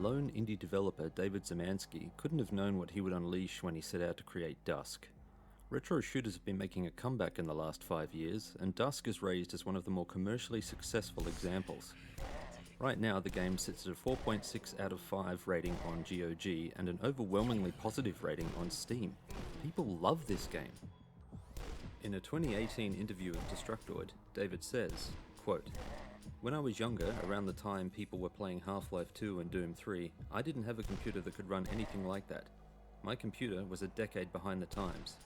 Lone indie developer David Szymanski couldn't have known what he would unleash when he set out to create Dusk. Retro shooters have been making a comeback in the last 5 years, and Dusk is raised as one of the more commercially successful examples. Right now, the game sits at a 4.6 out of 5 rating on GOG and an overwhelmingly positive rating on Steam. People love this game. In a 2018 interview with Destructoid, David says, quote, "When I was younger, around the time people were playing Half-Life 2 and Doom 3, I didn't have a computer that could run anything like that. My computer was a decade behind the times."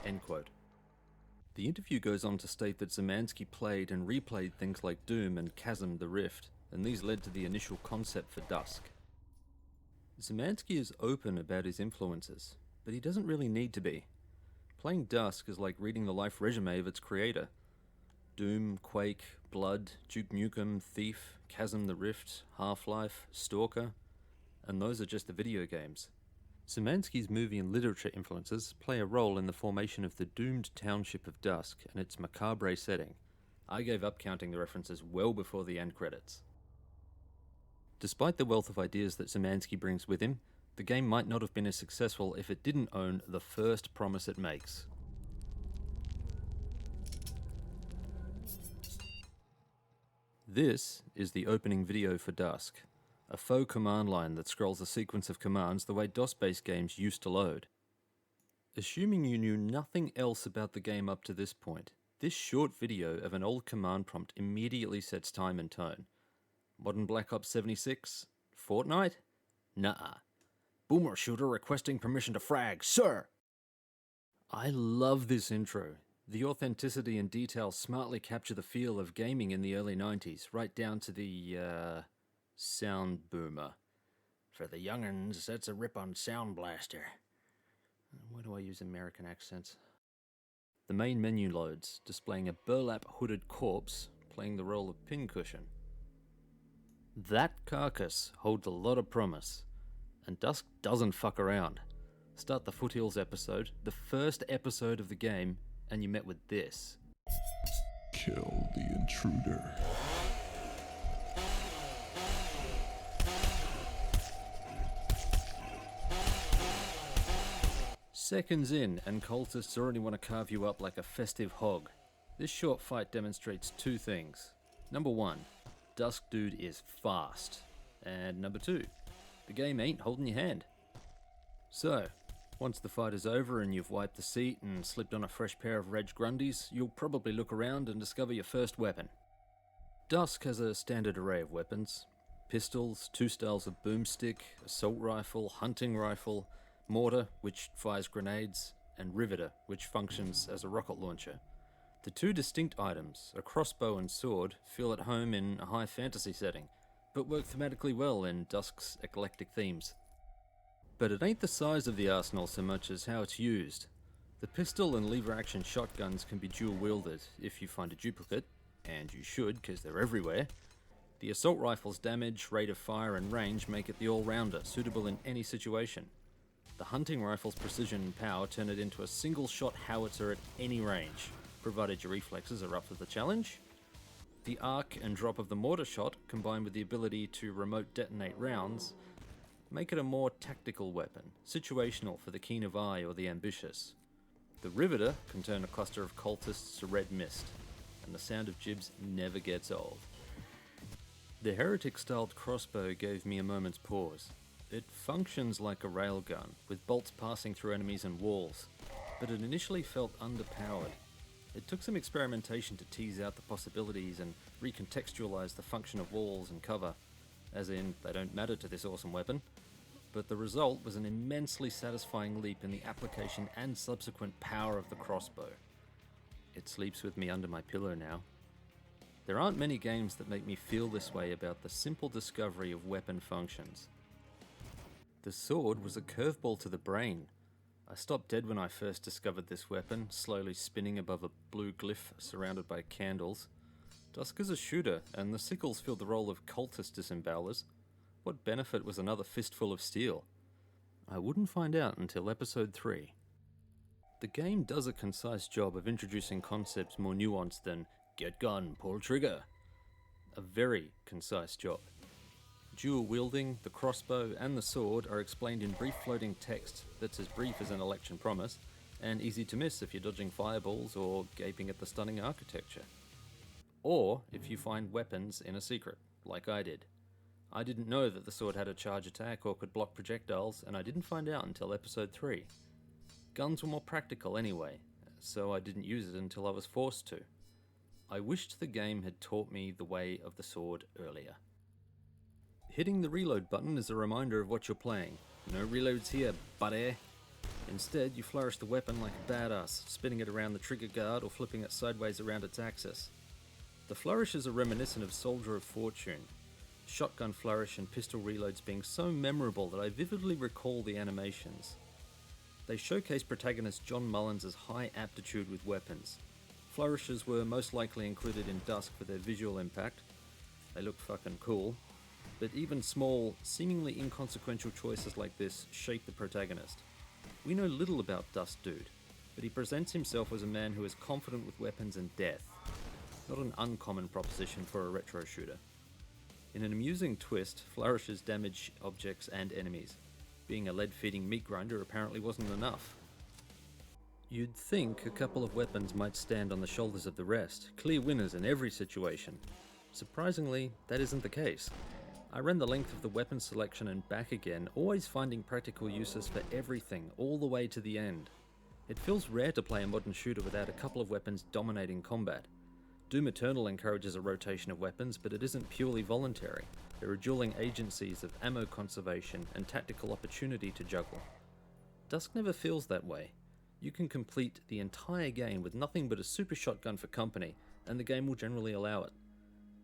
End quote. The interview goes on to state that Szymanski played and replayed things like Doom and Chasm the Rift, and these led to the initial concept for Dusk. Szymanski is open about his influences, but he doesn't really need to be. Playing Dusk is like reading the life resume of its creator. Doom, Quake, Blood, Duke Nukem, Thief, Chasm the Rift, Half-Life, Stalker, and those are just the video games. Szymanski's movie and literature influences play a role in the formation of the doomed township of Dusk and its macabre setting. I gave up counting the references well before the end credits. Despite the wealth of ideas that Szymanski brings with him, the game might not have been as successful if it didn't own the first promise it makes. This is the opening video for Dusk, a faux command line that scrolls a sequence of commands the way DOS-based games used to load. Assuming you knew nothing else about the game up to this point, this short video of an old command prompt immediately sets time and tone. Modern Black Ops 76? Fortnite? Nuh-uh. Boomer shooter requesting permission to frag, sir! I love this intro. The authenticity and detail smartly capture the feel of gaming in the early 90s, right down to the, sound boomer. For the young'uns, that's a rip on Sound Blaster. Why do I use American accents? The main menu loads, displaying a burlap hooded corpse playing the role of pincushion. That carcass holds a lot of promise. And Dusk doesn't fuck around. Start the Foothills episode, the first episode of the game, and you met with this. Kill the intruder. Seconds in, and cultists already want to carve you up like a festive hog. This short fight demonstrates two things. Number one, Dusk Dude is fast. And number two, the game ain't holding your hand. So, once the fight is over and you've wiped the seat and slipped on a fresh pair of Reg Grundies, you'll probably look around and discover your first weapon. Dusk has a standard array of weapons. Pistols, 2 styles of boomstick, assault rifle, hunting rifle, mortar, which fires grenades, and riveter, which functions as a rocket launcher. The two distinct items, a crossbow and sword, feel at home in a high fantasy setting, but work thematically well in Dusk's eclectic themes. But it ain't the size of the arsenal so much as how it's used. The pistol and lever-action shotguns can be dual-wielded if you find a duplicate, and you should because they're everywhere. The assault rifle's damage, rate of fire and range make it the all-rounder, suitable in any situation. The hunting rifle's precision and power turn it into a single-shot howitzer at any range, provided your reflexes are up for the challenge. The arc and drop of the mortar shot, combined with the ability to remote detonate rounds, make it a more tactical weapon, situational for the keen of eye or the ambitious. The riveter can turn a cluster of cultists to red mist, and the sound of jibs never gets old. The heretic-styled crossbow gave me a moment's pause. It functions like a railgun, with bolts passing through enemies and walls, but it initially felt underpowered. It took some experimentation to tease out the possibilities and recontextualize the function of walls and cover, as in, they don't matter to this awesome weapon, but the result was an immensely satisfying leap in the application and subsequent power of the crossbow. It sleeps with me under my pillow now. There aren't many games that make me feel this way about the simple discovery of weapon functions. The sword was a curveball to the brain. I stopped dead when I first discovered this weapon, slowly spinning above a blue glyph surrounded by candles. Dusk is a shooter, and the sickles filled the role of cultist disembowelers. What benefit was another fistful of steel? I wouldn't find out until episode 3. The game does a concise job of introducing concepts more nuanced than, get gun, pull trigger. A very concise job. Dual wielding, the crossbow, and the sword are explained in brief floating text that's as brief as an election promise, and easy to miss if you're dodging fireballs or gaping at the stunning architecture. Or if you find weapons in a secret, like I did. I didn't know that the sword had a charge attack or could block projectiles, and I didn't find out until episode 3. Guns were more practical anyway, so I didn't use it until I was forced to. I wished the game had taught me the way of the sword earlier. Hitting the reload button is a reminder of what you're playing. No reloads here, buddy. Instead, you flourish the weapon like a badass, spinning it around the trigger guard or flipping it sideways around its axis. The flourishes are reminiscent of Soldier of Fortune, shotgun flourish and pistol reloads being so memorable that I vividly recall the animations. They showcase protagonist John Mullins' high aptitude with weapons. Flourishes were most likely included in Dusk for their visual impact. They look fucking cool. But even small, seemingly inconsequential choices like this shape the protagonist. We know little about Dusk Dude, but he presents himself as a man who is confident with weapons and death. Not an uncommon proposition for a retro shooter. In an amusing twist, flourishes damage objects and enemies. Being a lead-feeding meat grinder apparently wasn't enough. You'd think a couple of weapons might stand on the shoulders of the rest, clear winners in every situation. Surprisingly, that isn't the case. I ran the length of the weapon selection and back again, always finding practical uses for everything, all the way to the end. It feels rare to play a modern shooter without a couple of weapons dominating combat. Doom Eternal encourages a rotation of weapons, but it isn't purely voluntary. There are dueling agencies of ammo conservation and tactical opportunity to juggle. Dusk never feels that way. You can complete the entire game with nothing but a super shotgun for company, and the game will generally allow it.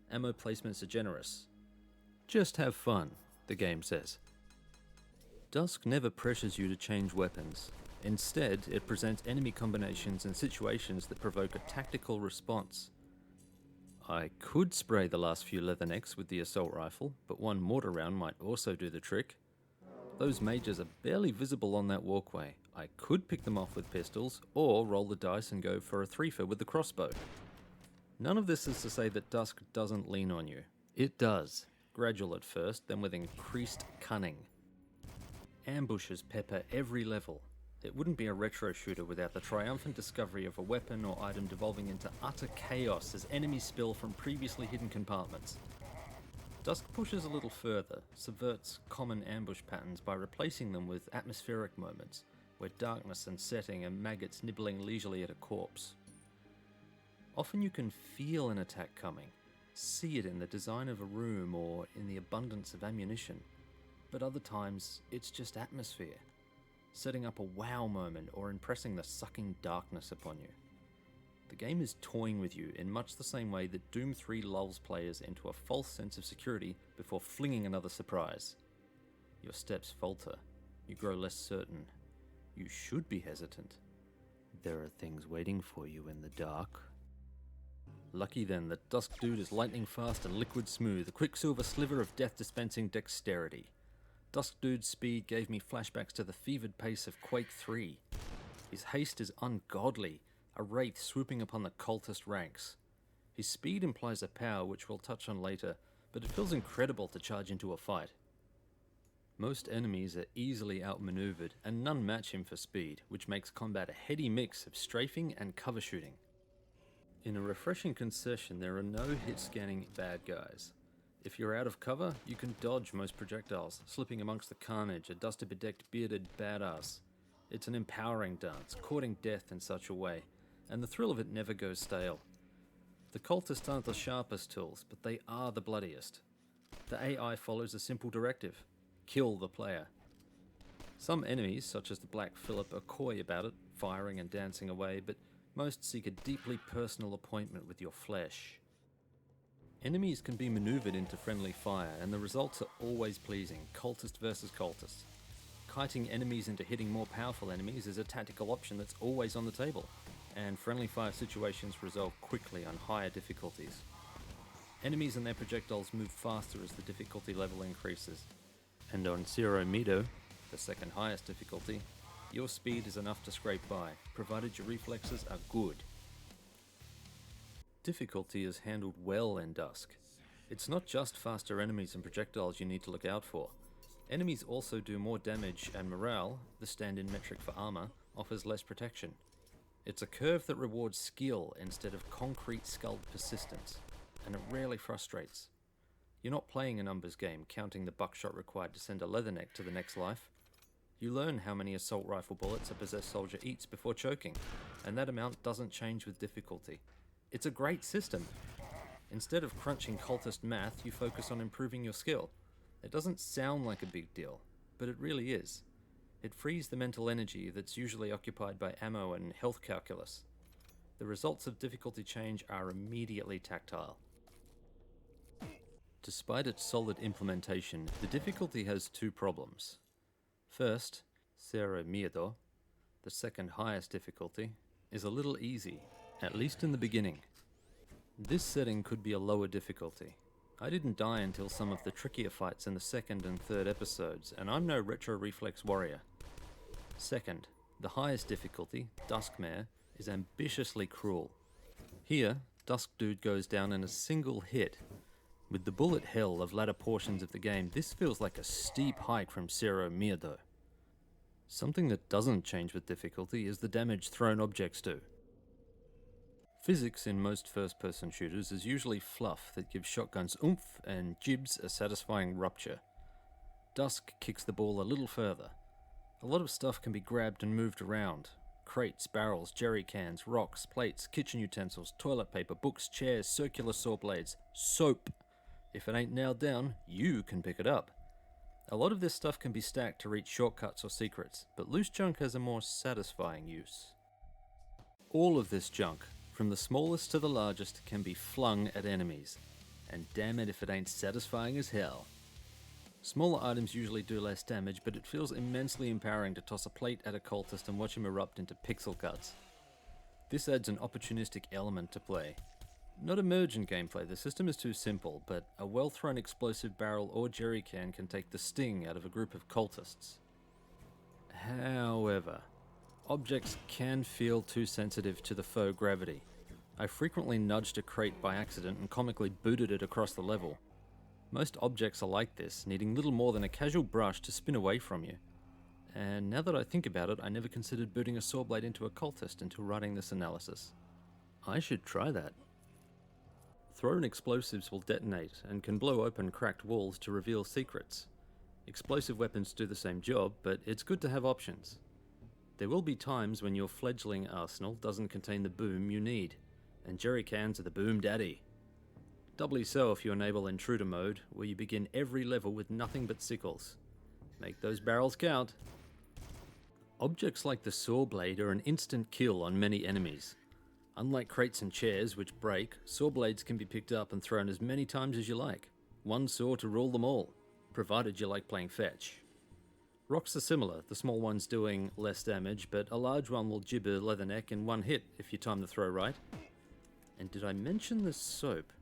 Ammo placements are generous. Just have fun, the game says. Dusk never pressures you to change weapons. Instead, it presents enemy combinations and situations that provoke a tactical response. I could spray the last few leathernecks with the assault rifle, but one mortar round might also do the trick. Those mages are barely visible on that walkway. I could pick them off with pistols, or roll the dice and go for a threefer with the crossbow. None of this is to say that Dusk doesn't lean on you. It does. Gradual at first, then with increased cunning. Ambushes pepper every level. It wouldn't be a retro shooter without the triumphant discovery of a weapon or item devolving into utter chaos as enemies spill from previously hidden compartments. Dusk pushes a little further, subverts common ambush patterns by replacing them with atmospheric moments, where darkness and setting and maggots nibbling leisurely at a corpse. Often you can feel an attack coming, see it in the design of a room or in the abundance of ammunition, but other times it's just atmosphere, setting up a wow moment or impressing the sucking darkness upon you. The game is toying with you in much the same way that Doom 3 lulls players into a false sense of security before flinging another surprise. Your steps falter, you grow less certain, you should be hesitant. There are things waiting for you in the dark. Lucky then that Dusk Dude is lightning fast and liquid smooth, a quicksilver sliver of death-dispensing dexterity. Dusk Dude's speed gave me flashbacks to the fevered pace of Quake 3. His haste is ungodly, a wraith swooping upon the cultist ranks. His speed implies a power which we'll touch on later, but it feels incredible to charge into a fight. Most enemies are easily outmaneuvered, and none match him for speed, which makes combat a heady mix of strafing and cover shooting. In a refreshing concession, there are no hit-scanning bad guys. If you're out of cover, you can dodge most projectiles, slipping amongst the carnage, a dust-bedecked bearded badass. It's an empowering dance, courting death in such a way, and the thrill of it never goes stale. The cultists aren't the sharpest tools, but they are the bloodiest. The AI follows a simple directive: kill the player. Some enemies, such as the Black Phillip, are coy about it, firing and dancing away, but most seek a deeply personal appointment with your flesh. Enemies can be maneuvered into friendly fire, and the results are always pleasing, cultist versus cultist. Kiting enemies into hitting more powerful enemies is a tactical option that's always on the table, and friendly fire situations resolve quickly on higher difficulties. Enemies and their projectiles move faster as the difficulty level increases, and on Zero Mido, the second highest difficulty, your speed is enough to scrape by, provided your reflexes are good. Difficulty is handled well in Dusk. It's not just faster enemies and projectiles you need to look out for. Enemies also do more damage, and morale, the stand-in metric for armor, offers less protection. It's a curve that rewards skill instead of concrete skulled persistence, and it rarely frustrates. You're not playing a numbers game, counting the buckshot required to send a leatherneck to the next life. You learn how many assault rifle bullets a possessed soldier eats before choking, and that amount doesn't change with difficulty. It's a great system. Instead of crunching cultist math, you focus on improving your skill. It doesn't sound like a big deal, but it really is. It frees the mental energy that's usually occupied by ammo and health calculus. The results of difficulty change are immediately tactile. Despite its solid implementation, the difficulty has two problems. First, Cero Miedo, the second highest difficulty, is a little easy, at least in the beginning. This setting could be a lower difficulty. I didn't die until some of the trickier fights in the second and third episodes, and I'm no retro reflex warrior. Second, the highest difficulty, Duskmare, is ambitiously cruel. Here, Dusk Dude goes down in a single hit. With the bullet hell of latter portions of the game, this feels like a steep hike from Cero Miedo. Something that doesn't change with difficulty is the damage thrown objects do. Physics in most first-person shooters is usually fluff that gives shotguns oomph and jibs a satisfying rupture. Dusk kicks the ball a little further. A lot of stuff can be grabbed and moved around. Crates, barrels, jerry cans, rocks, plates, kitchen utensils, toilet paper, books, chairs, circular saw blades, soap. If it ain't nailed down, you can pick it up. A lot of this stuff can be stacked to reach shortcuts or secrets, but loose junk has a more satisfying use. All of this junk, from the smallest to the largest, can be flung at enemies, and damn it if it ain't satisfying as hell. Smaller items usually do less damage, but it feels immensely empowering to toss a plate at a cultist and watch him erupt into pixel cuts. This adds an opportunistic element to play. Not emergent gameplay, the system is too simple, but a well-thrown explosive barrel or jerry can take the sting out of a group of cultists. However, objects can feel too sensitive to the faux gravity. I frequently nudged a crate by accident and comically booted it across the level. Most objects are like this, needing little more than a casual brush to spin away from you. And now that I think about it, I never considered booting a saw blade into a cultist until writing this analysis. I should try that. Thrown explosives will detonate and can blow open cracked walls to reveal secrets. Explosive weapons do the same job, but it's good to have options. There will be times when your fledgling arsenal doesn't contain the boom you need, and jerry cans are the boom daddy. Doubly so if you enable intruder mode, where you begin every level with nothing but sickles. Make those barrels count. Objects like the saw blade are an instant kill on many enemies. Unlike crates and chairs, which break, saw blades can be picked up and thrown as many times as you like. One saw to rule them all, provided you like playing fetch. Rocks are similar, the small ones doing less damage, but a large one will jib a leatherneck in one hit if you time the throw right. And did I mention the soap?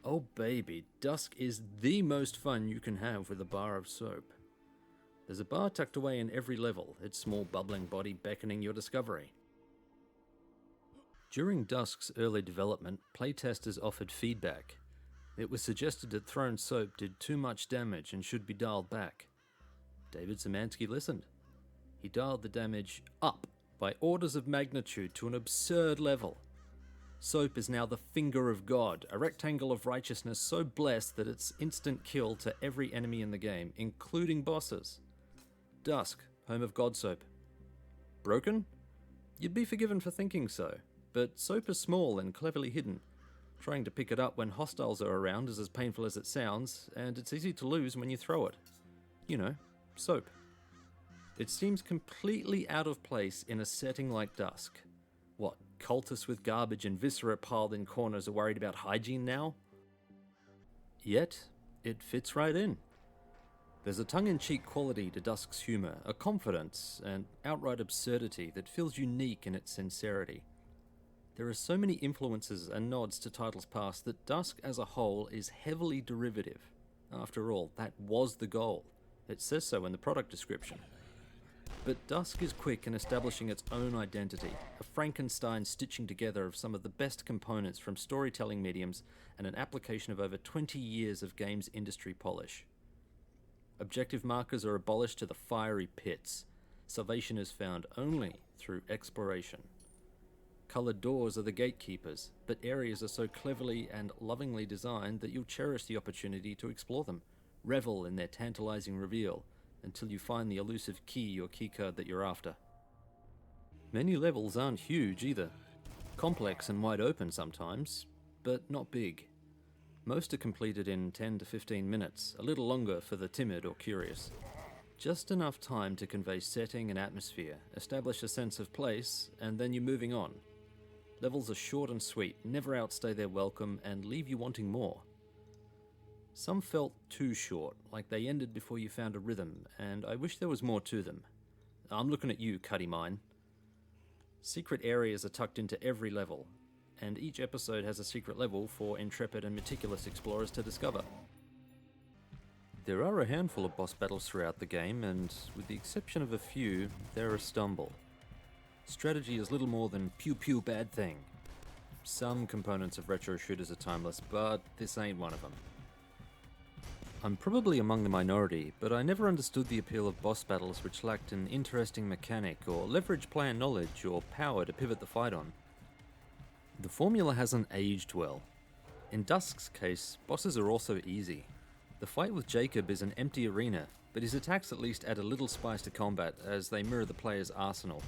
Oh baby, Dusk is the most fun you can have with a bar of soap. There's a bar tucked away in every level, its small bubbling body beckoning your discovery. During Dusk's early development, playtesters offered feedback. It was suggested that thrown soap did too much damage and should be dialed back. David Szymanski listened. He dialed the damage up by orders of magnitude to an absurd level. Soap is now the finger of God, a rectangle of righteousness so blessed that it's instant kill to every enemy in the game, including bosses. Dusk, home of God soap. Broken? You'd be forgiven for thinking so, but soap is small and cleverly hidden. Trying to pick it up when hostiles are around is as painful as it sounds, and it's easy to lose when you throw it. You know, soap. It seems completely out of place in a setting like Dusk. What, cultists with garbage and viscera piled in corners are worried about hygiene now? Yet, it fits right in. There's a tongue-in-cheek quality to Dusk's humour, a confidence and outright absurdity that feels unique in its sincerity. There are so many influences and nods to titles past that Dusk as a whole is heavily derivative. After all, that was the goal. It says so in the product description. But Dusk is quick in establishing its own identity, a Frankenstein stitching together of some of the best components from storytelling mediums and an application of over 20 years of games industry polish. Objective markers are abolished to the fiery pits. Salvation is found only through exploration. Coloured doors are the gatekeepers, but areas are so cleverly and lovingly designed that you'll cherish the opportunity to explore them, revel in their tantalising reveal, until you find the elusive key or keycard that you're after. Many levels aren't huge either. Complex and wide open sometimes, but not big. Most are completed in 10 to 15 minutes, a little longer for the timid or curious. Just enough time to convey setting and atmosphere, establish a sense of place, and then you're moving on. Levels are short and sweet, never outstay their welcome, and leave you wanting more. Some felt too short, like they ended before you found a rhythm, and I wish there was more to them. I'm looking at you, Cuddy Mine. Secret areas are tucked into every level, and each episode has a secret level for intrepid and meticulous explorers to discover. There are a handful of boss battles throughout the game, and with the exception of a few, they're a stumble. Strategy is little more than pew-pew bad thing. Some components of retro shooters are timeless, but this ain't one of them. I'm probably among the minority, but I never understood the appeal of boss battles which lacked an interesting mechanic or leverage player knowledge or power to pivot the fight on. The formula hasn't aged well. In Dusk's case, bosses are also easy. The fight with Jacob is an empty arena, but his attacks at least add a little spice to combat as they mirror the player's arsenal.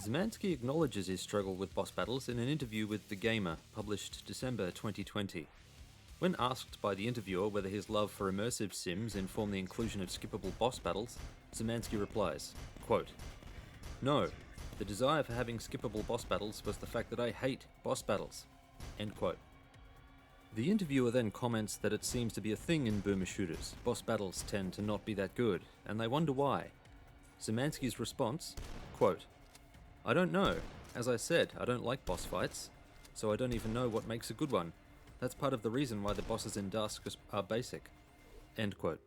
Zemansky acknowledges his struggle with boss battles in an interview with The Gamer, published December 2020. When asked by the interviewer whether his love for immersive sims informed the inclusion of skippable boss battles, Zemansky replies, quote, "No, the desire for having skippable boss battles was the fact that I hate boss battles." End quote. The interviewer then comments that it seems to be a thing in boomer shooters. Boss battles tend to not be that good, and they wonder why. Zemansky's response, quote, "I don't know. As I said, I don't like boss fights, so I don't even know what makes a good one. That's part of the reason why the bosses in Dusk are basic." End quote.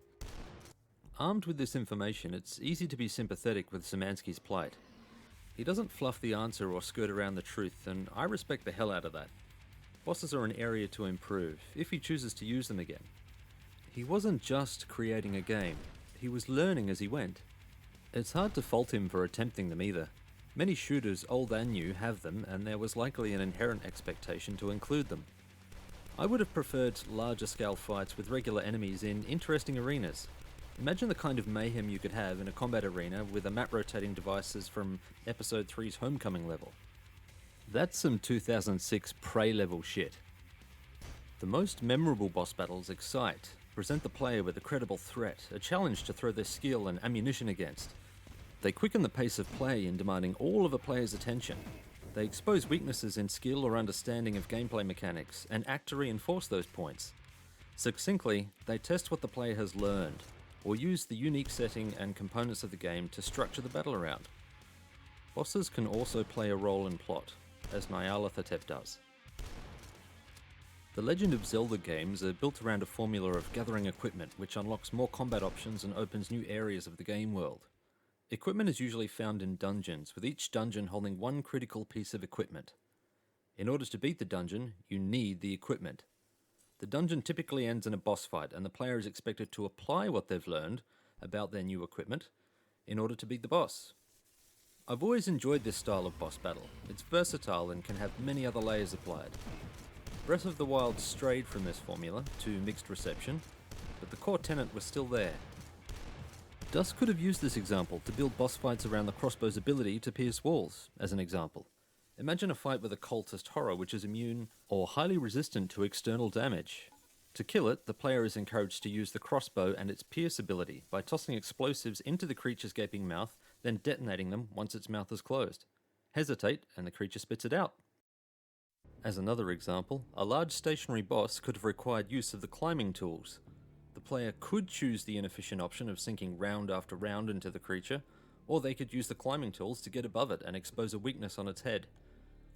Armed with this information, it's easy to be sympathetic with Zemansky's plight. He doesn't fluff the answer or skirt around the truth, and I respect the hell out of that. Bosses are an area to improve, if he chooses to use them again. He wasn't just creating a game, he was learning as he went. It's hard to fault him for attempting them either. Many shooters, old and new, have them, and there was likely an inherent expectation to include them. I would have preferred larger scale fights with regular enemies in interesting arenas. Imagine the kind of mayhem you could have in a combat arena with a map rotating devices from Episode 3's Homecoming level. That's some 2006 Prey level shit. The most memorable boss battles excite, present the player with a credible threat, a challenge to throw their skill and ammunition against. They quicken the pace of play in demanding all of a player's attention. They expose weaknesses in skill or understanding of gameplay mechanics, and act to reinforce those points. Succinctly, they test what the player has learned, or use the unique setting and components of the game to structure the battle around. Bosses can also play a role in plot, as Nyarlathotep does. The Legend of Zelda games are built around a formula of gathering equipment, which unlocks more combat options and opens new areas of the game world. Equipment is usually found in dungeons, with each dungeon holding one critical piece of equipment. In order to beat the dungeon, you need the equipment. The dungeon typically ends in a boss fight, and the player is expected to apply what they've learned about their new equipment in order to beat the boss. I've always enjoyed this style of boss battle. It's versatile and can have many other layers applied. Breath of the Wild strayed from this formula to mixed reception, but the core tenet was still there. Dusk could have used this example to build boss fights around the crossbow's ability to pierce walls, as an example. Imagine a fight with a cultist horror which is immune or highly resistant to external damage. To kill it, the player is encouraged to use the crossbow and its pierce ability by tossing explosives into the creature's gaping mouth, then detonating them once its mouth is closed. Hesitate, and the creature spits it out. As another example, a large stationary boss could have required use of the climbing tools. The player could choose the inefficient option of sinking round after round into the creature, or they could use the climbing tools to get above it and expose a weakness on its head,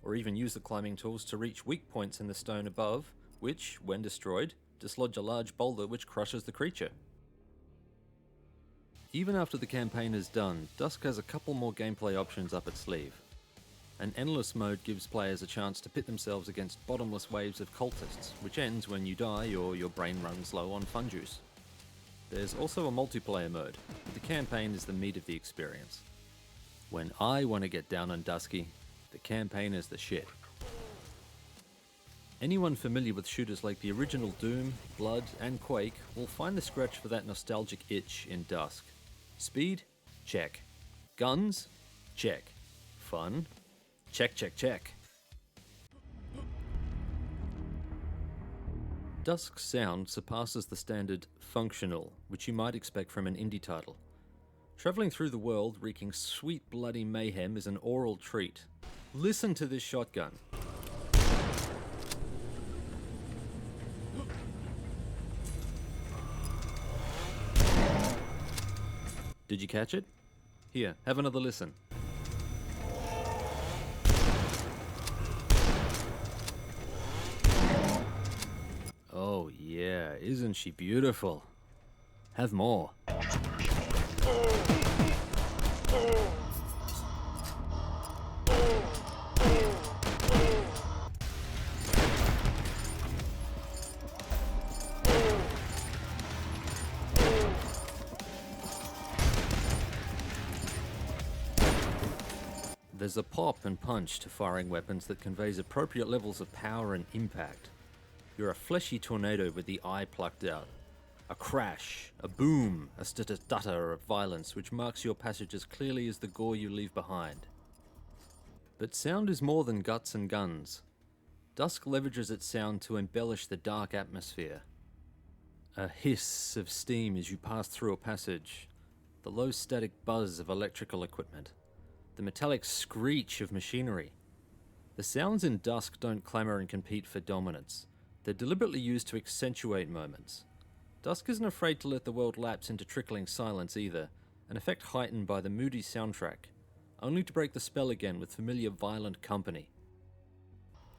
or even use the climbing tools to reach weak points in the stone above, which, when destroyed, dislodge a large boulder which crushes the creature. Even after the campaign is done, Dusk has a couple more gameplay options up its sleeve. An endless mode gives players a chance to pit themselves against bottomless waves of cultists, which ends when you die or your brain runs low on fun juice. There's also a multiplayer mode, but the campaign is the meat of the experience. When I want to get down on Dusky, the campaign is the shit. Anyone familiar with shooters like the original Doom, Blood, and Quake will find the scratch for that nostalgic itch in Dusk. Speed? Check. Guns? Check. Fun? Check, check, check. Dusk's sound surpasses the standard functional, which you might expect from an indie title. Travelling through the world wreaking sweet bloody mayhem is an oral treat. Listen to this shotgun. Did you catch it? Here, have another listen. Oh yeah, isn't she beautiful? Have more. There's a pop and punch to firing weapons that conveys appropriate levels of power and impact. You're a fleshy tornado with the eye plucked out. A crash, a boom, a stutter of violence which marks your passage as clearly as the gore you leave behind. But sound is more than guts and guns. Dusk leverages its sound to embellish the dark atmosphere. A hiss of steam as you pass through a passage, the low static buzz of electrical equipment, the metallic screech of machinery. The sounds in Dusk don't clamour and compete for dominance. They're deliberately used to accentuate moments. Dusk isn't afraid to let the world lapse into trickling silence either, an effect heightened by the moody soundtrack, only to break the spell again with familiar violent company.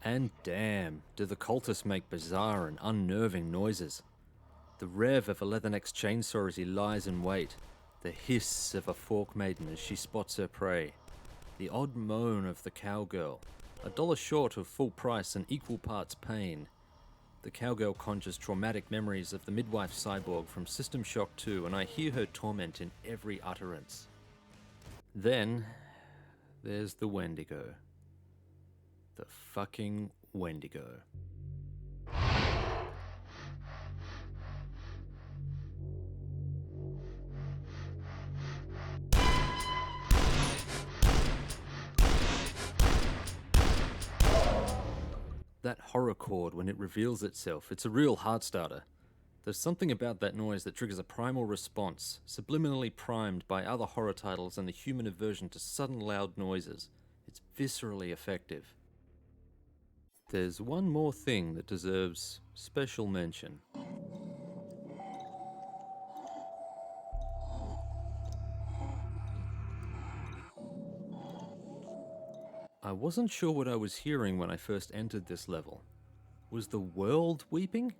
And damn, do the cultists make bizarre and unnerving noises. The rev of a leatherneck's chainsaw as he lies in wait, the hiss of a fork maiden as she spots her prey, the odd moan of the cowgirl, $1 short of full price and equal parts pain. The cowgirl conjures traumatic memories of the midwife cyborg from System Shock 2, and I hear her torment in every utterance. Then, there's the Wendigo. The fucking Wendigo. That horror chord when it reveals itself, it's a real heart starter. There's something about that noise that triggers a primal response, subliminally primed by other horror titles and the human aversion to sudden loud noises. It's viscerally effective. There's one more thing that deserves special mention. I wasn't sure what I was hearing when I first entered this level. Was the world weeping?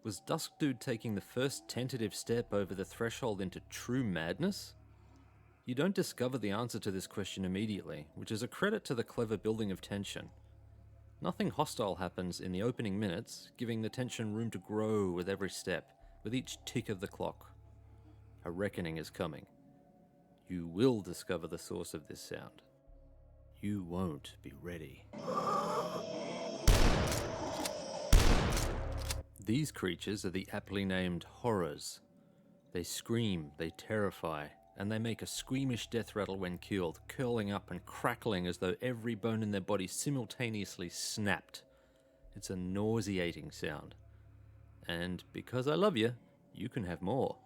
Was Dusk Dude taking the first tentative step over the threshold into true madness? You don't discover the answer to this question immediately, which is a credit to the clever building of tension. Nothing hostile happens in the opening minutes, giving the tension room to grow with every step, with each tick of the clock. A reckoning is coming. You will discover the source of this sound. You won't be ready. These creatures are the aptly named horrors. They scream, they terrify, and they make a squeamish death rattle when killed, curling up and crackling as though every bone in their body simultaneously snapped. It's a nauseating sound. And because I love you, you can have more.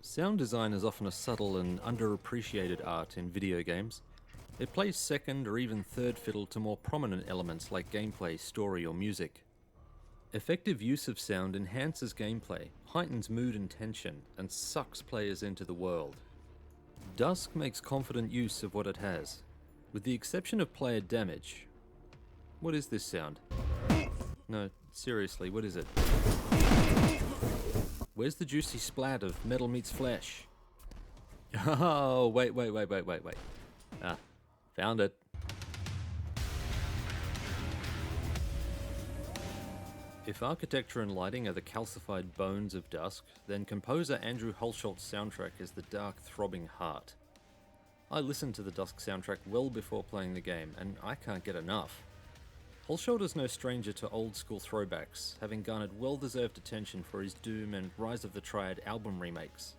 Sound design is often a subtle and underappreciated art in video games. It plays second or even third fiddle to more prominent elements like gameplay, story, or music. Effective use of sound enhances gameplay, heightens mood and tension, and sucks players into the world. Dusk makes confident use of what it has. With the exception of player damage. What is this sound? No, seriously, what is it? Where's the juicy splat of metal meets flesh? Oh, wait. Ah, found it. If architecture and lighting are the calcified bones of Dusk, then composer Andrew Hulsholt's soundtrack is the dark, throbbing heart. I listened to the Dusk soundtrack well before playing the game, and I can't get enough. Hulsholt is no stranger to old-school throwbacks, having garnered well-deserved attention for his Doom and Rise of the Triad album remakes.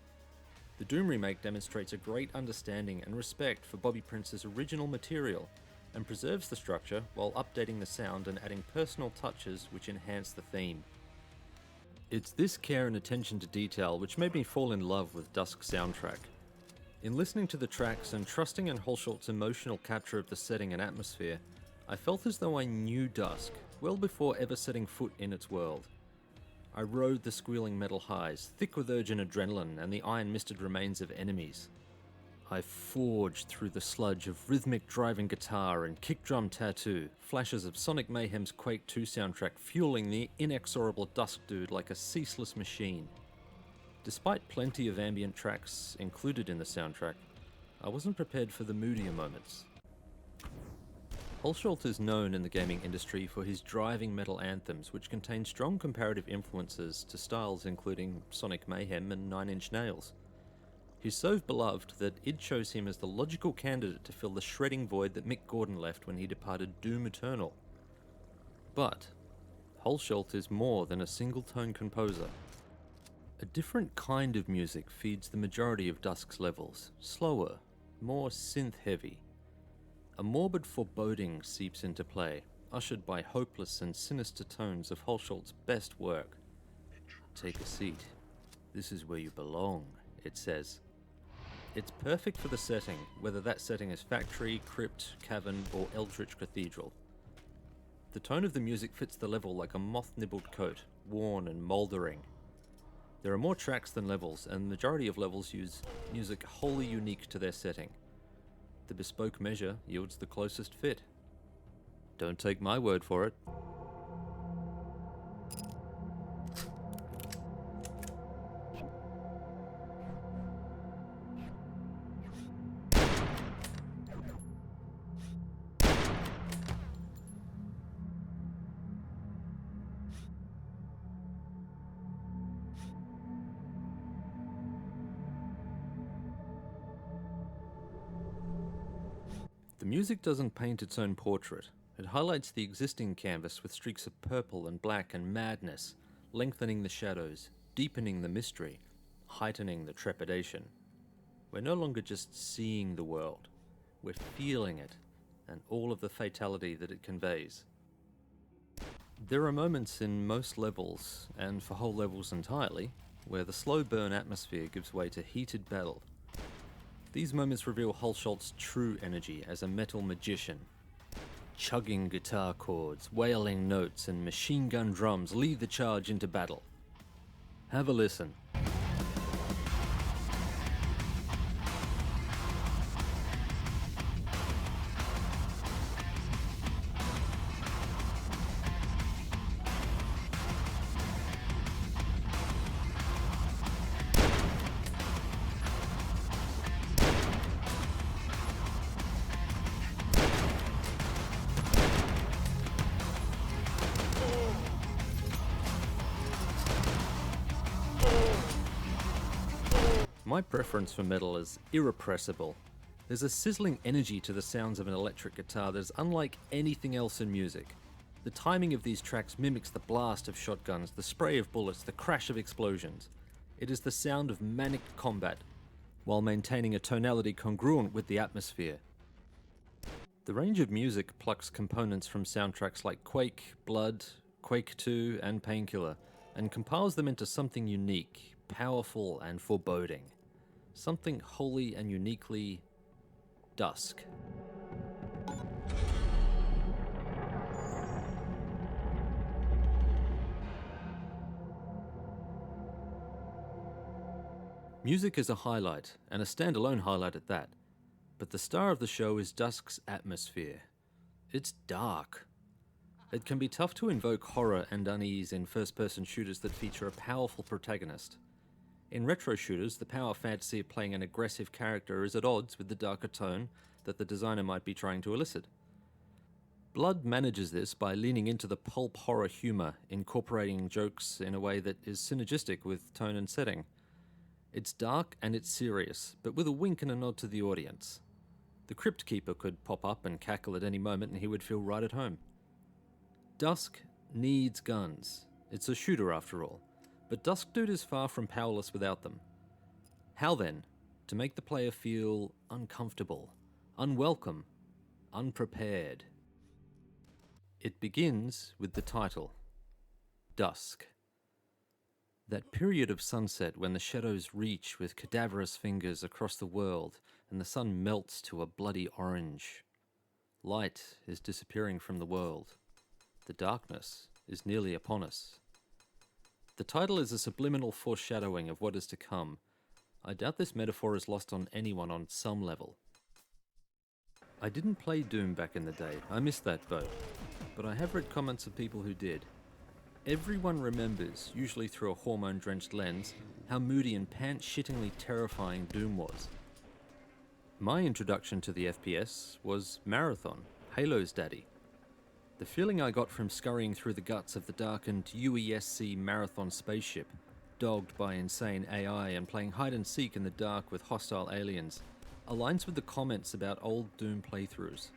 The Doom remake demonstrates a great understanding and respect for Bobby Prince's original material, and preserves the structure while updating the sound and adding personal touches which enhance the theme. It's this care and attention to detail which made me fall in love with Dusk's soundtrack. In listening to the tracks and trusting in Hulsholt's emotional capture of the setting and atmosphere, I felt as though I knew Dusk well before ever setting foot in its world. I rode the squealing metal highs, thick with urge and adrenaline and the iron-misted remains of enemies. I forged through the sludge of rhythmic driving guitar and kick drum tattoo, flashes of Sonic Mayhem's Quake 2 soundtrack fueling the inexorable Dusk Dude like a ceaseless machine. Despite plenty of ambient tracks included in the soundtrack, I wasn't prepared for the moodier moments. Hulsholt is known in the gaming industry for his driving metal anthems which contain strong comparative influences to styles including Sonic Mayhem and Nine Inch Nails. He's so beloved that id chose him as the logical candidate to fill the shredding void that Mick Gordon left when he departed Doom Eternal. But Hulsholt is more than a single-tone composer. A different kind of music feeds the majority of Dusk's levels, slower, more synth-heavy. A morbid foreboding seeps into play, ushered by hopeless and sinister tones of Hulsholt's best work. Take a seat. This is where you belong, it says. It's perfect for the setting, whether that setting is factory, crypt, cavern, or eldritch cathedral. The tone of the music fits the level like a moth-nibbled coat, worn and mouldering. There are more tracks than levels, and the majority of levels use music wholly unique to their setting. The bespoke measure yields the closest fit. Don't take my word for it. The music doesn't paint its own portrait. It highlights the existing canvas with streaks of purple and black and madness, lengthening the shadows, deepening the mystery, heightening the trepidation. We're no longer just seeing the world, we're feeling it, and all of the fatality that it conveys. There are moments in most levels, and for whole levels entirely, where the slow burn atmosphere gives way to heated battle. These moments reveal Hulsholt's true energy as a metal magician. Chugging guitar chords, wailing notes, and machine gun drums lead the charge into battle. Have a listen. My preference for metal is irrepressible. There's a sizzling energy to the sounds of an electric guitar that is unlike anything else in music. The timing of these tracks mimics the blast of shotguns, the spray of bullets, the crash of explosions. It is the sound of manic combat, while maintaining a tonality congruent with the atmosphere. The range of music plucks components from soundtracks like Quake, Blood, Quake 2, and Painkiller, and compiles them into something unique, powerful, and foreboding. Something wholly and uniquely Dusk. Music is a highlight, and a standalone highlight at that. But the star of the show is Dusk's atmosphere. It's dark. It can be tough to invoke horror and unease in first-person shooters that feature a powerful protagonist. In retro shooters, the power fantasy of playing an aggressive character is at odds with the darker tone that the designer might be trying to elicit. Blood manages this by leaning into the pulp horror humour, incorporating jokes in a way that is synergistic with tone and setting. It's dark and it's serious, but with a wink and a nod to the audience. The Crypt Keeper could pop up and cackle at any moment and he would feel right at home. Dusk needs guns. It's a shooter after all, but Dusk Dude is far from powerless without them. How then to make the player feel uncomfortable, unwelcome, unprepared? It begins with the title, Dusk. That period of sunset when the shadows reach with cadaverous fingers across the world and the sun melts to a bloody orange. Light is disappearing from the world. The darkness is nearly upon us. The title is a subliminal foreshadowing of what is to come. I doubt this metaphor is lost on anyone on some level. I didn't play Doom back in the day, I missed that boat, but I have read comments of people who did. Everyone remembers, usually through a hormone-drenched lens, how moody and pants-shittingly terrifying Doom was. My introduction to the FPS was Marathon, Halo's daddy. The feeling I got from scurrying through the guts of the darkened UESC Marathon spaceship, dogged by insane AI and playing hide-and-seek in the dark with hostile aliens, aligns with the comments about old Doom playthroughs.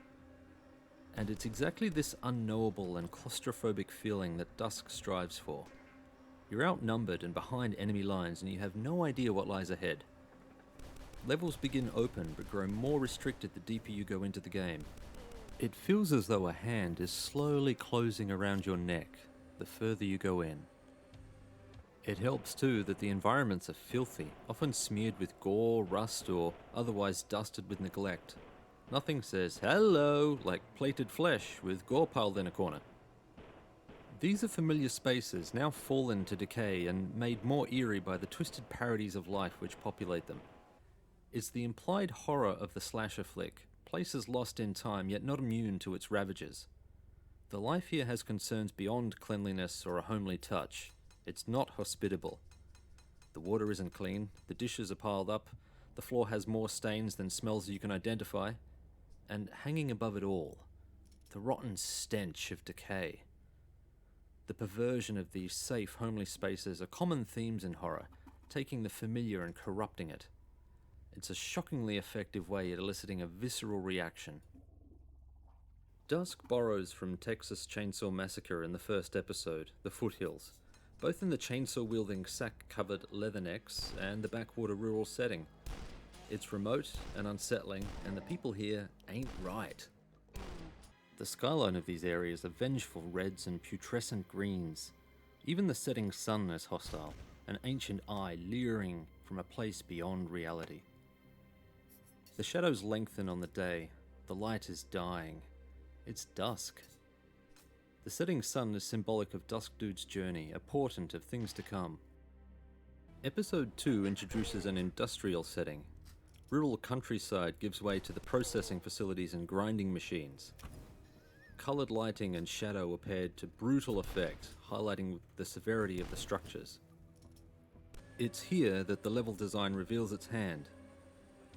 And it's exactly this unknowable and claustrophobic feeling that Dusk strives for. You're outnumbered and behind enemy lines and you have no idea what lies ahead. Levels begin open but grow more restricted the deeper you go into the game. It feels as though a hand is slowly closing around your neck the further you go in. It helps too that the environments are filthy, often smeared with gore, rust, or otherwise dusted with neglect. Nothing says hello like plated flesh with gore piled in a corner. These are familiar spaces now fallen to decay and made more eerie by the twisted parodies of life which populate them. It's the implied horror of the slasher flick, places lost in time yet not immune to its ravages. The life here has concerns beyond cleanliness or a homely touch. It's not hospitable. The water isn't clean, the dishes are piled up, the floor has more stains than smells you can identify, and hanging above it all, the rotten stench of decay. The perversion of these safe, homely spaces are common themes in horror, taking the familiar and corrupting it. It's a shockingly effective way at eliciting a visceral reaction. Dusk borrows from Texas Chainsaw Massacre in the first episode, The Foothills, both in the chainsaw-wielding sack-covered leathernecks and the backwater rural setting. It's remote and unsettling, and the people here ain't right. The skyline of these areas are vengeful reds and putrescent greens. Even the setting sun is hostile, an ancient eye leering from a place beyond reality. The shadows lengthen on the day, the light is dying. It's dusk. The setting sun is symbolic of Dusk Dude's journey, a portent of things to come. Episode 2 introduces an industrial setting. Rural countryside gives way to the processing facilities and grinding machines. Coloured lighting and shadow are paired to brutal effect, highlighting the severity of the structures. It's here that the level design reveals its hand.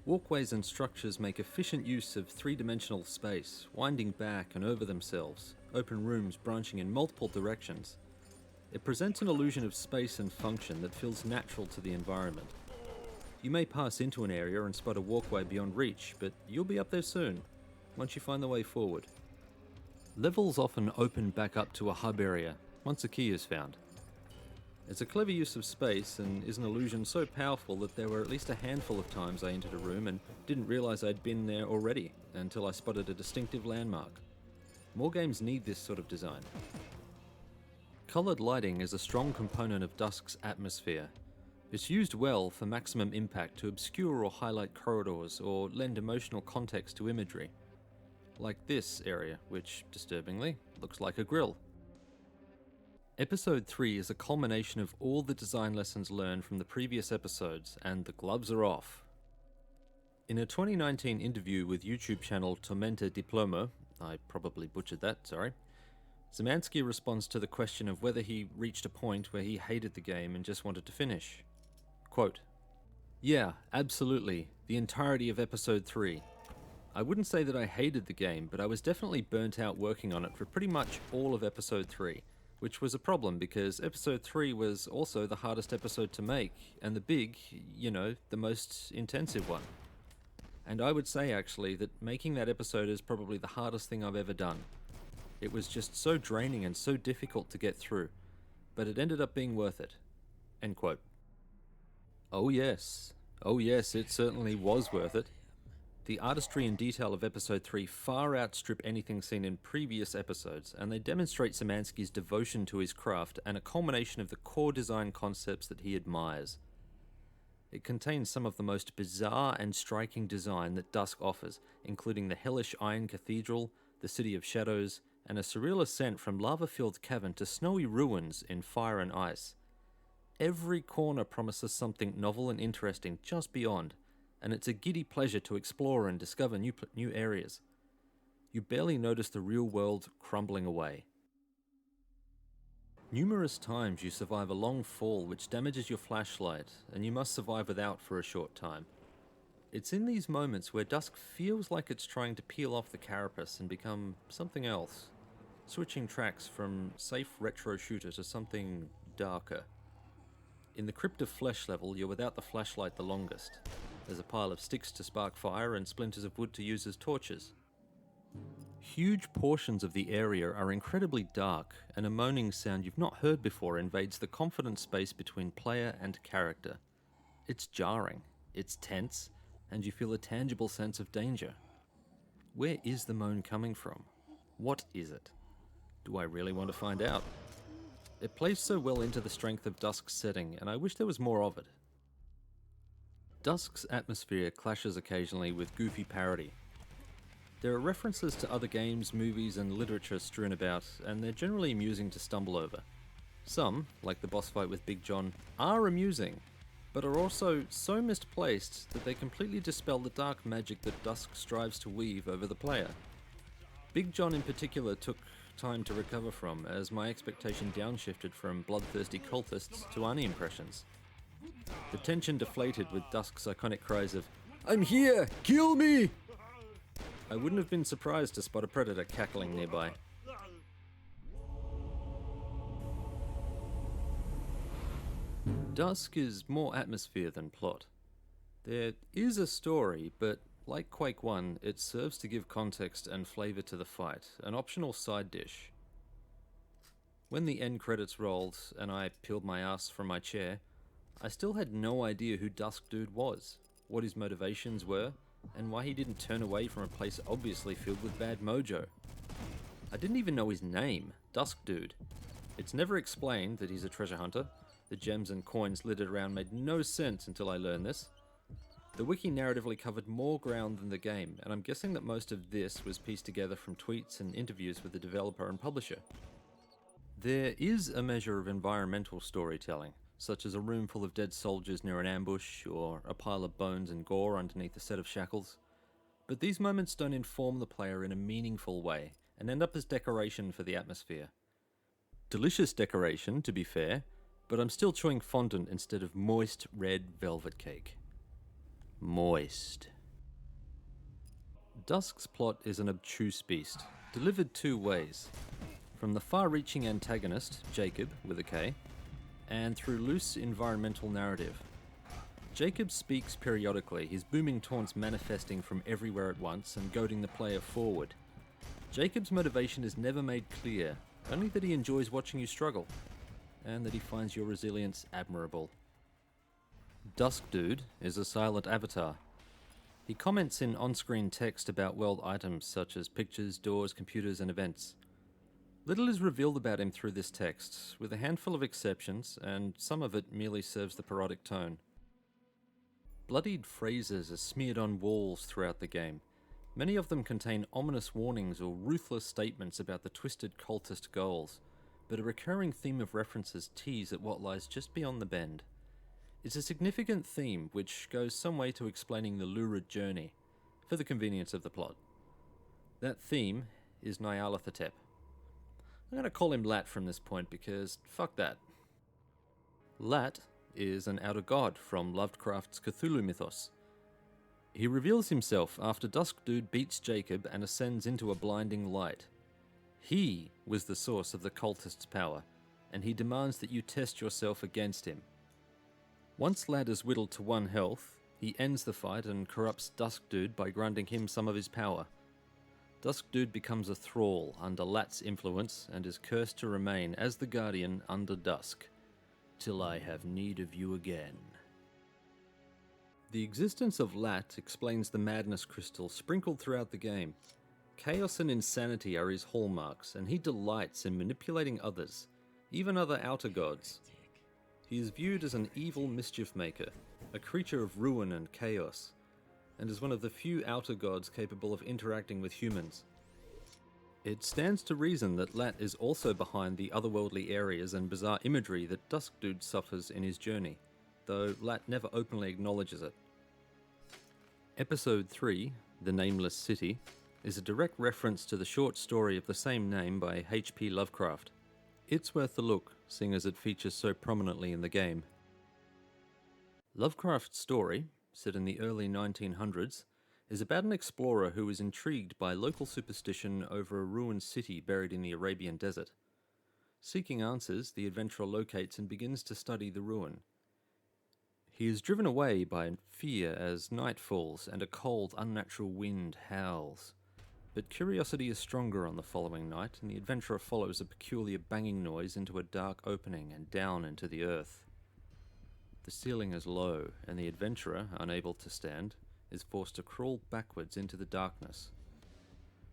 Walkways and structures make efficient use of three-dimensional space, winding back and over themselves, open rooms branching in multiple directions. It presents an illusion of space and function that feels natural to the environment. You may pass into an area and spot a walkway beyond reach, but you'll be up there soon, once you find the way forward. Levels often open back up to a hub area, once a key is found. It's a clever use of space and is an illusion so powerful that there were at least a handful of times I entered a room and didn't realise I'd been there already until I spotted a distinctive landmark. More games need this sort of design. Coloured lighting is a strong component of Dusk's atmosphere. It's used well for maximum impact to obscure or highlight corridors or lend emotional context to imagery. Like this area, which, disturbingly, looks like a grill. Episode 3 is a culmination of all the design lessons learned from the previous episodes, and the gloves are off. In a 2019 interview with YouTube channel Tormenta Diplomo, I probably butchered that, sorry, Zemansky responds to the question of whether he reached a point where he hated the game and just wanted to finish. Quote, "Yeah, absolutely, the entirety of Episode 3. I wouldn't say that I hated the game, but I was definitely burnt out working on it for pretty much all of Episode 3, which was a problem because Episode 3 was also the hardest episode to make, and the most intensive one. And I would say, actually, that making that episode is probably the hardest thing I've ever done. It was just so draining and so difficult to get through, but it ended up being worth it." End quote. Oh yes, it certainly was worth it. The artistry and detail of Episode 3 far outstrip anything seen in previous episodes, and they demonstrate Szymanski's devotion to his craft and a culmination of the core design concepts that he admires. It contains some of the most bizarre and striking design that Dusk offers, including the hellish Iron Cathedral, the City of Shadows, and a surreal ascent from lava-filled cavern to snowy ruins in fire and ice. Every corner promises something novel and interesting just beyond, and it's a giddy pleasure to explore and discover new areas. You barely notice the real world crumbling away. Numerous times you survive a long fall which damages your flashlight, and you must survive without for a short time. It's in these moments where Dusk feels like it's trying to peel off the carapace and become something else, switching tracks from safe retro shooter to something darker. In the Crypt of Flesh level, you're without the flashlight the longest. There's a pile of sticks to spark fire and splinters of wood to use as torches. Huge portions of the area are incredibly dark, and a moaning sound you've not heard before invades the confident space between player and character. It's jarring, it's tense, and you feel a tangible sense of danger. Where is the moan coming from? What is it? Do I really want to find out? It plays so well into the strength of Dusk's setting, and I wish there was more of it. Dusk's atmosphere clashes occasionally with goofy parody. There are references to other games, movies, and literature strewn about, and they're generally amusing to stumble over. Some, like the boss fight with Big John, are amusing, but are also so misplaced that they completely dispel the dark magic that Dusk strives to weave over the player. Big John in particular took time to recover from, as my expectation downshifted from bloodthirsty cultists to Arnie impressions. The tension deflated with Dusk's iconic cries of, "I'm here! Kill me!" I wouldn't have been surprised to spot a predator cackling nearby. Dusk is more atmosphere than plot. There is a story, but like Quake 1, it serves to give context and flavor to the fight, an optional side dish. When the end credits rolled and I peeled my ass from my chair, I still had no idea who Dusk Dude was, what his motivations were, and why he didn't turn away from a place obviously filled with bad mojo. I didn't even know his name, Dusk Dude. It's never explained that he's a treasure hunter. The gems and coins littered around made no sense until I learned this. The wiki narratively covered more ground than the game, and I'm guessing that most of this was pieced together from tweets and interviews with the developer and publisher. There is a measure of environmental storytelling, such as a room full of dead soldiers near an ambush, or a pile of bones and gore underneath a set of shackles. But these moments don't inform the player in a meaningful way, and end up as decoration for the atmosphere. Delicious decoration, to be fair, but I'm still chewing fondant instead of moist red velvet cake. Moist. Dusk's plot is an obtuse beast, delivered two ways. From the far-reaching antagonist, Jacob, with a K, and through loose environmental narrative. Jacob speaks periodically, his booming taunts manifesting from everywhere at once and goading the player forward. Jacob's motivation is never made clear, only that he enjoys watching you struggle, and that he finds your resilience admirable. Dusk Dude is a silent avatar. He comments in on-screen text about world items such as pictures, doors, computers, and events. Little is revealed about him through this text, with a handful of exceptions, and some of it merely serves the parodic tone. Bloodied phrases are smeared on walls throughout the game. Many of them contain ominous warnings or ruthless statements about the twisted cultist goals, but a recurring theme of references tease at what lies just beyond the bend. It's a significant theme which goes some way to explaining the lurid journey, for the convenience of the plot. That theme is Nyarlathotep. I'm going to call him Lat from this point because fuck that. Lat is an outer god from Lovecraft's Cthulhu Mythos. He reveals himself after Dusk Dude beats Jacob and ascends into a blinding light. He was the source of the cultist's power, and he demands that you test yourself against him. Once Lat is whittled to 1 health, he ends the fight and corrupts Dusk Dude by granting him some of his power. Dusk Dude becomes a thrall under Lat's influence and is cursed to remain as the guardian under dusk, till I have need of you again. The existence of Lat explains the madness crystal sprinkled throughout the game. Chaos and insanity are his hallmarks, and he delights in manipulating others, even other outer gods. He is viewed as an evil mischief maker, a creature of ruin and chaos, and is one of the few outer gods capable of interacting with humans. It stands to reason that Lat is also behind the otherworldly areas and bizarre imagery that Dusk Dude suffers in his journey, though Lat never openly acknowledges it. Episode 3, The Nameless City, is a direct reference to the short story of the same name by H.P. Lovecraft. It's worth a look, seeing as it features so prominently in the game. Lovecraft's story, set in the early 1900s, is about an explorer who is intrigued by local superstition over a ruined city buried in the Arabian desert. Seeking answers, the adventurer locates and begins to study the ruin. He is driven away by fear as night falls and a cold, unnatural wind howls. But curiosity is stronger on the following night, and the adventurer follows a peculiar banging noise into a dark opening and down into the earth. The ceiling is low, and the adventurer, unable to stand, is forced to crawl backwards into the darkness.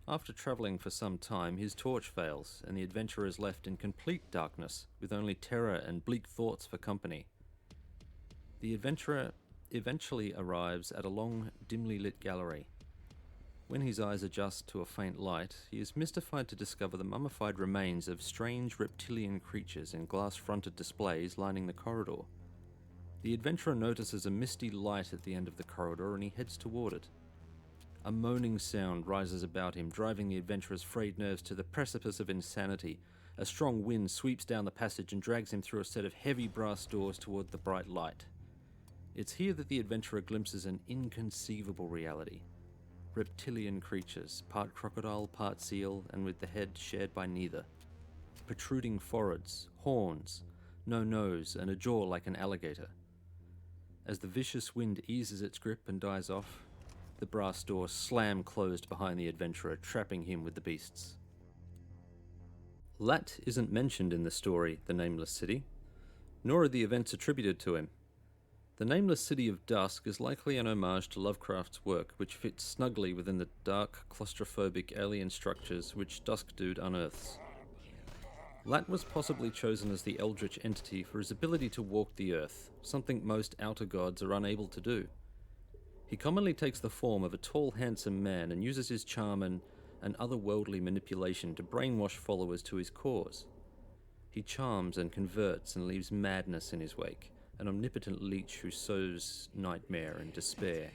After travelling for some time, his torch fails, and the adventurer is left in complete darkness, with only terror and bleak thoughts for company. The adventurer eventually arrives at a long, dimly lit gallery. When his eyes adjust to a faint light, he is mystified to discover the mummified remains of strange reptilian creatures in glass-fronted displays lining the corridor. The adventurer notices a misty light at the end of the corridor and he heads toward it. A moaning sound rises about him, driving the adventurer's frayed nerves to the precipice of insanity. A strong wind sweeps down the passage and drags him through a set of heavy brass doors toward the bright light. It's here that the adventurer glimpses an inconceivable reality. Reptilian creatures, part crocodile, part seal, and with the head shared by neither. Protruding foreheads, horns, no nose, and a jaw like an alligator. As the vicious wind eases its grip and dies off, the brass doors slam closed behind the adventurer, trapping him with the beasts. Lat isn't mentioned in the story, The Nameless City, nor are the events attributed to him. The Nameless City of Dusk is likely an homage to Lovecraft's work, which fits snugly within the dark, claustrophobic alien structures which Dusk Dude unearths. Lat was possibly chosen as the eldritch entity for his ability to walk the earth, something most outer gods are unable to do. He commonly takes the form of a tall, handsome man and uses his charm and otherworldly manipulation to brainwash followers to his cause. He charms and converts and leaves madness in his wake, an omnipotent leech who sows nightmare and despair.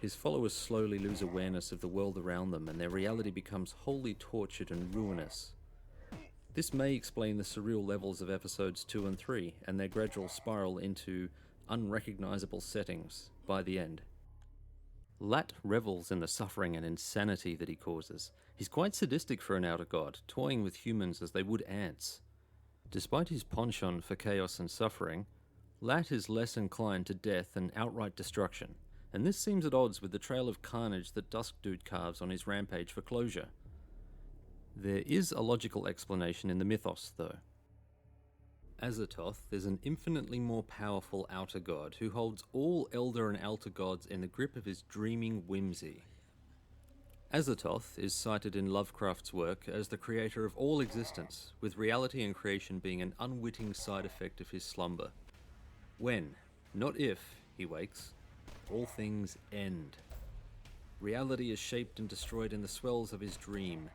His followers slowly lose awareness of the world around them, and their reality becomes wholly tortured and ruinous. This may explain the surreal levels of episodes 2 and 3, and their gradual spiral into unrecognizable settings by the end. Lat revels in the suffering and insanity that he causes. He's quite sadistic for an outer god, toying with humans as they would ants. Despite his penchant for chaos and suffering, Lat is less inclined to death and outright destruction, and this seems at odds with the trail of carnage that Dusk Dude carves on his rampage for closure. There is a logical explanation in the mythos, though. Azathoth is an infinitely more powerful outer god who holds all elder and outer gods in the grip of his dreaming whimsy. Azathoth is cited in Lovecraft's work as the creator of all existence, with reality and creation being an unwitting side effect of his slumber. When, not if, he wakes, all things end. Reality is shaped and destroyed in the swells of his dream.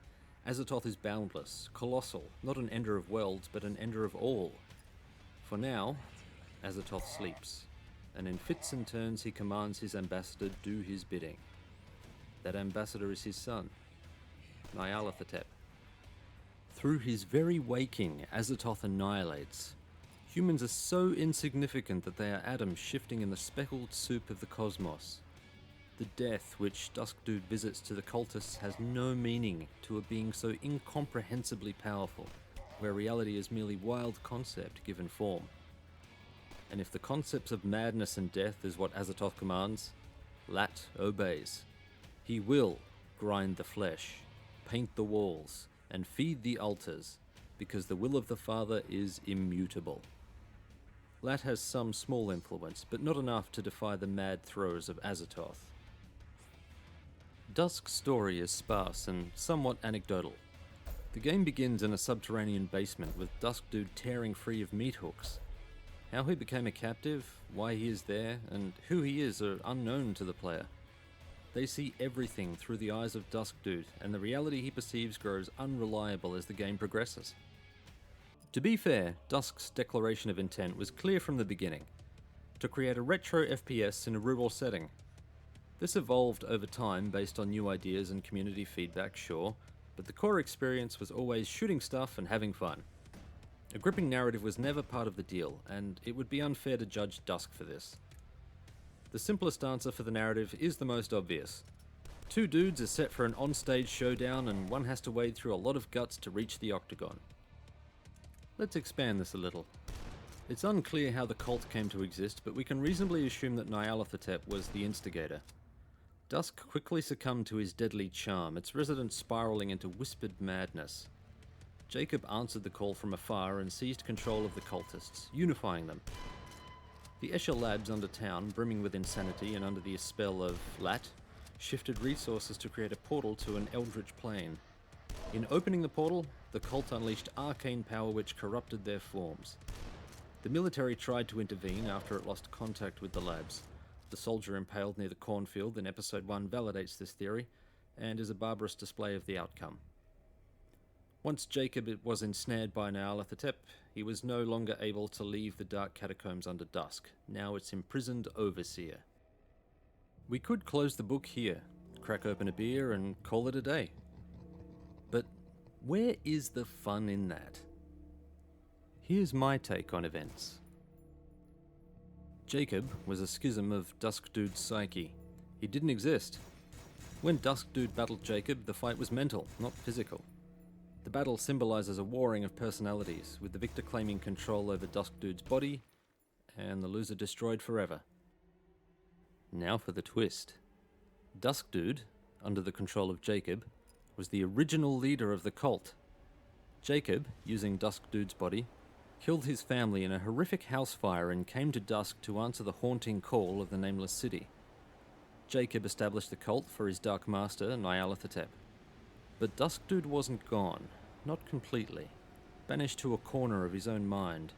Azathoth is boundless, colossal, not an ender of worlds, but an ender of all. For now, Azathoth sleeps, and in fits and turns he commands his ambassador do his bidding. That ambassador is his son, Nyarlathotep. Through his very waking, Azathoth annihilates. Humans are so insignificant that they are atoms shifting in the speckled soup of the cosmos. The death which Dusk Dude visits to the cultists has no meaning to a being so incomprehensibly powerful, where reality is merely wild concept given form. And if the concepts of madness and death is what Azathoth commands, Lat obeys. He will grind the flesh, paint the walls, and feed the altars, because the will of the Father is immutable. Lat has some small influence, but not enough to defy the mad throes of Azathoth. Dusk's story is sparse and somewhat anecdotal. The game begins in a subterranean basement with Dusk Dude tearing free of meat hooks. How he became a captive, why he is there, and who he is are unknown to the player. They see everything through the eyes of Dusk Dude, and the reality he perceives grows unreliable as the game progresses. To be fair, Dusk's declaration of intent was clear from the beginning, to create a retro FPS in a rural setting. This evolved over time based on new ideas and community feedback, sure, but the core experience was always shooting stuff and having fun. A gripping narrative was never part of the deal, and it would be unfair to judge Dusk for this. The simplest answer for the narrative is the most obvious. Two dudes are set for an onstage showdown, and one has to wade through a lot of guts to reach the octagon. Let's expand this a little. It's unclear how the cult came to exist, but we can reasonably assume that Nyarlathotep was the instigator. Dusk quickly succumbed to his deadly charm, its residents spiraling into whispered madness. Jacob answered the call from afar and seized control of the cultists, unifying them. The Escher labs under town, brimming with insanity and under the spell of Lat, shifted resources to create a portal to an eldritch plane. In opening the portal, the cult unleashed arcane power which corrupted their forms. The military tried to intervene after it lost contact with the labs. The soldier impaled near the cornfield in episode 1 validates this theory, and is a barbarous display of the outcome. Once Jacob was ensnared by Nyarlathotep, he was no longer able to leave the dark catacombs under dusk, now its imprisoned overseer. We could close the book here, crack open a beer and call it a day. But where is the fun in that? Here's my take on events. Jacob was a schism of Dusk Dude's psyche. He didn't exist. When Dusk Dude battled Jacob, the fight was mental, not physical. The battle symbolizes a warring of personalities, with the victor claiming control over Dusk Dude's body, and the loser destroyed forever. Now for the twist. Dusk Dude, under the control of Jacob, was the original leader of the cult. Jacob, using Dusk Dude's body, killed his family in a horrific house fire and came to Dusk to answer the haunting call of the Nameless City. Jacob established the cult for his dark master, Nyarlathotep. But Dusk Dude wasn't gone, not completely, banished to a corner of his own mind.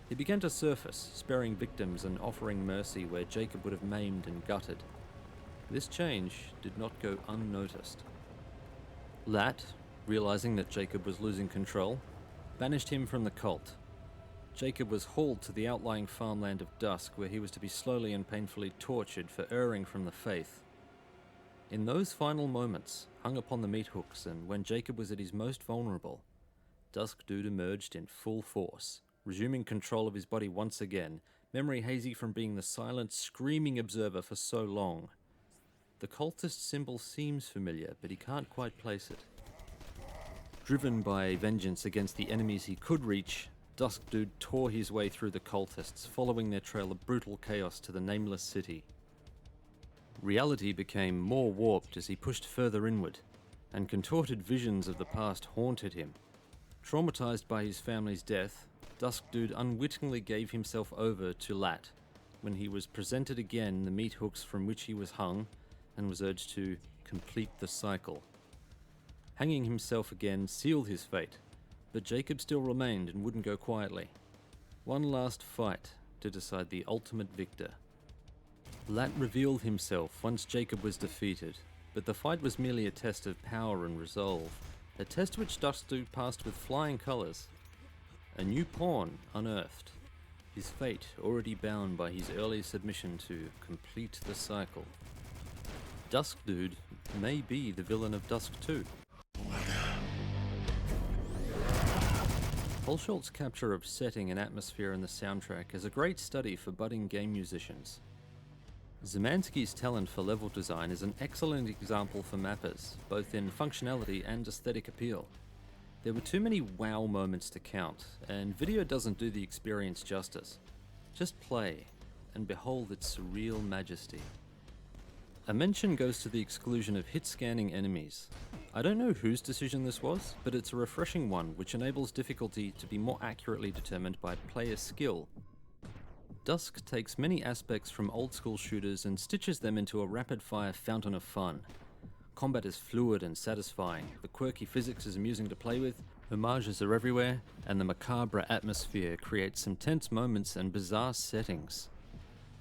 He began to surface, sparing victims and offering mercy where Jacob would have maimed and gutted. This change did not go unnoticed. Lat, realizing that Jacob was losing control, banished him from the cult. Jacob was hauled to the outlying farmland of Dusk, where he was to be slowly and painfully tortured for erring from the faith. In those final moments, hung upon the meat hooks, and when Jacob was at his most vulnerable, Dusk Dude emerged in full force, resuming control of his body once again, memory hazy from being the silent, screaming observer for so long. The cultist symbol seems familiar, but he can't quite place it. Driven by vengeance against the enemies he could reach, Dusk Dude tore his way through the cultists, following their trail of brutal chaos to the Nameless City. Reality became more warped as he pushed further inward, and contorted visions of the past haunted him. Traumatized by his family's death, Dusk Dude unwittingly gave himself over to Lat, when he was presented again the meat hooks from which he was hung, and was urged to complete the cycle. Hanging himself again sealed his fate, but Jacob still remained and wouldn't go quietly. One last fight to decide the ultimate victor. Lat revealed himself once Jacob was defeated, but the fight was merely a test of power and resolve, a test which Dusk Dude passed with flying colours. A new pawn unearthed, his fate already bound by his early submission to complete the cycle. Dusk Dude may be the villain of Dusk 2. Holschult's capture of setting and atmosphere in the soundtrack is a great study for budding game musicians. Zemansky's talent for level design is an excellent example for mappers, both in functionality and aesthetic appeal. There were too many wow moments to count, and video doesn't do the experience justice. Just play, and behold its surreal majesty. A mention goes to the exclusion of hit-scanning enemies. I don't know whose decision this was, but it's a refreshing one which enables difficulty to be more accurately determined by player skill. Dusk takes many aspects from old-school shooters and stitches them into a rapid-fire fountain of fun. Combat is fluid and satisfying, the quirky physics is amusing to play with, homages are everywhere, and the macabre atmosphere creates some tense moments and bizarre settings.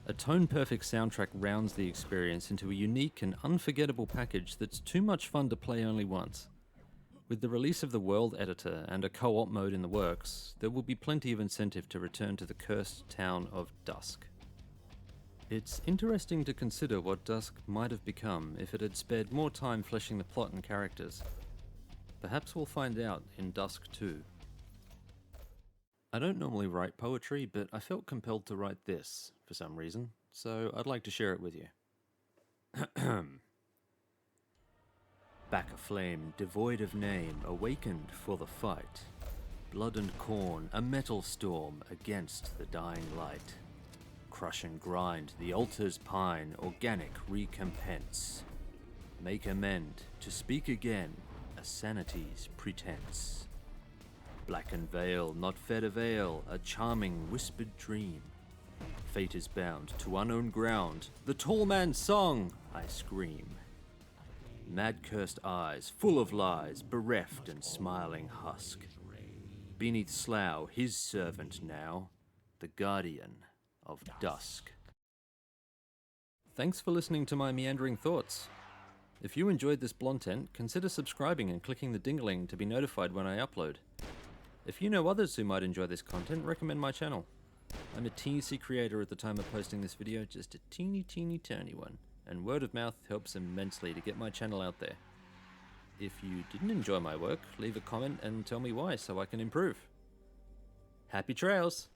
A tone-perfect soundtrack rounds the experience into a unique and unforgettable package that's too much fun to play only once. With the release of the world editor and a co-op mode in the works, there will be plenty of incentive to return to the cursed town of Dusk. It's interesting to consider what Dusk might have become if it had spared more time fleshing the plot and characters. Perhaps we'll find out in Dusk 2. I don't normally write poetry, but I felt compelled to write this for some reason, so I'd like to share it with you. Back aflame, devoid of name, awakened for the fight. Blood and corn, a metal storm against the dying light. Crush and grind, the altars pine, organic recompense. Make amend, to speak again, a sanity's pretense. Blackened veil, not fed avail, a charming whispered dream. Fate is bound to unknown ground, the tall man's song, I scream. Mad cursed eyes, full of lies, bereft and smiling husk. Beneath slough, his servant now, the guardian of Dusk. Thanks for listening to my meandering thoughts. If you enjoyed this Blontent, consider subscribing and clicking the dingling to be notified when I upload. If you know others who might enjoy this content, recommend my channel. I'm a teensy creator at the time of posting this video, just a teeny tiny one, and word of mouth helps immensely to get my channel out there. If you didn't enjoy my work, leave a comment and tell me why so I can improve. Happy trails!